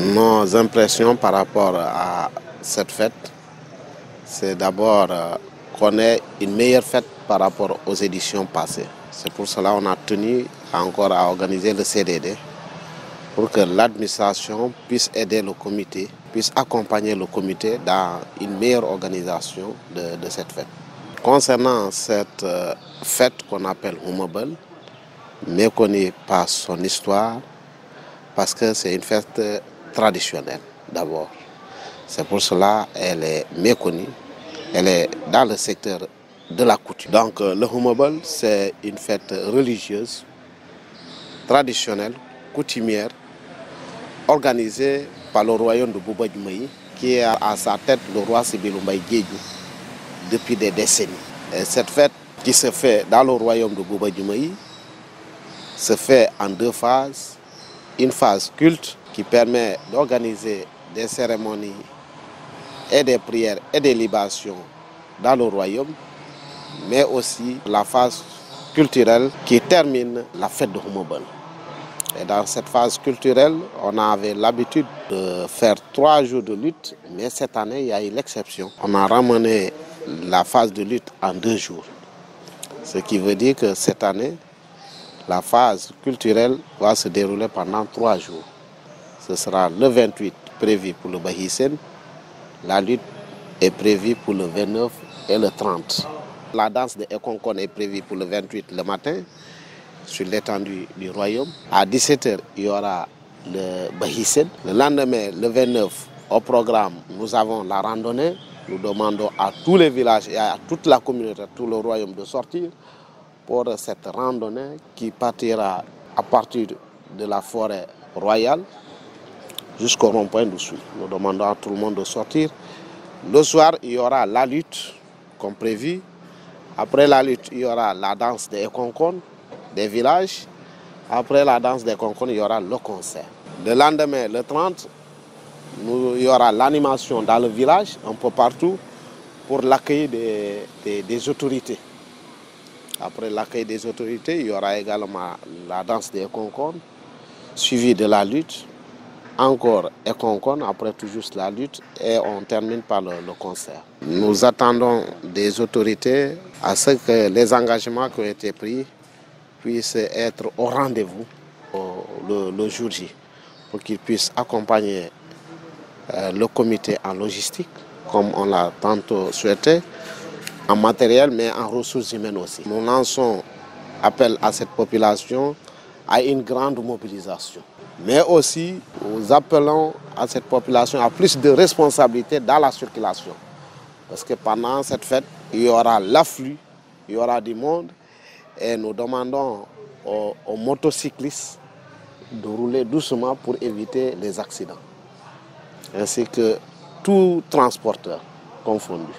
Nos impressions par rapport à cette fête, c'est d'abord qu'on ait une meilleure fête par rapport aux éditions passées. C'est pour cela qu'on a tenu encore à organiser le CDD pour que l'administration puisse aider le comité, puisse accompagner le comité dans une meilleure organisation de cette fête. Concernant cette fête qu'on appelle Humabel, méconnue par son histoire, parce que c'est une fête traditionnelle d'abord. C'est pour cela qu'elle est méconnue. Elle est dans le secteur de la coutume. Donc le Humabel, c'est une fête religieuse, traditionnelle, coutumière, organisée par le royaume de Bouba Diomaye, qui est à sa tête le roi Sibilou Mbaye Diédhiou depuis des décennies. Et cette fête qui se fait dans le royaume de Bouba Diomaye se fait en deux phases. Une phase culte qui permet d'organiser des cérémonies et des prières et des libations dans le royaume, mais aussi la phase culturelle qui termine la fête de Humabel. Et dans cette phase culturelle, on avait l'habitude de faire 3 jours de lutte, mais cette année, il y a eu l'exception. On a ramené la phase de lutte en 2 jours. Ce qui veut dire que cette année, la phase culturelle va se dérouler pendant 3 jours. Ce sera le 28 prévu pour le Bahisen. La lutte est prévue pour le 29 et le 30. La danse de Ekonkon est prévue pour le 28 le matin sur l'étendue du royaume. À 17 h, il y aura le Bahisen. Le lendemain, le 29, au programme, nous avons la randonnée. Nous demandons à tous les villages et à toute la communauté, à tout le royaume de sortir pour cette randonnée qui partira à partir de la forêt royale jusqu'au rond-point d'Oussouye. Nous demandons à tout le monde de sortir. Le soir, il y aura la lutte, comme prévu. Après la lutte, il y aura la danse des Ekonkon, des villages. Après la danse des Ekonkon, il y aura le concert. Le lendemain, le 30, il y aura l'animation dans le village, un peu partout, pour l'accueil des autorités. Après l'accueil des autorités, il y aura également la danse des Ekonkon, suivie de la lutte. Encore Ekonkon, après tout juste la lutte, et on termine par le concert. Nous attendons des autorités à ce que les engagements qui ont été pris puissent être au rendez-vous le jour J, pour qu'ils puissent accompagner le comité en logistique, comme on l'a tantôt souhaité, en matériel, mais en ressources humaines aussi. Nous lançons appel à cette population à une grande mobilisation. Mais aussi, nous appelons à cette population à plus de responsabilité dans la circulation. Parce que pendant cette fête, il y aura l'afflux, il y aura du monde, et nous demandons aux motocyclistes de rouler doucement pour éviter les accidents, ainsi que tout transporteur confondu.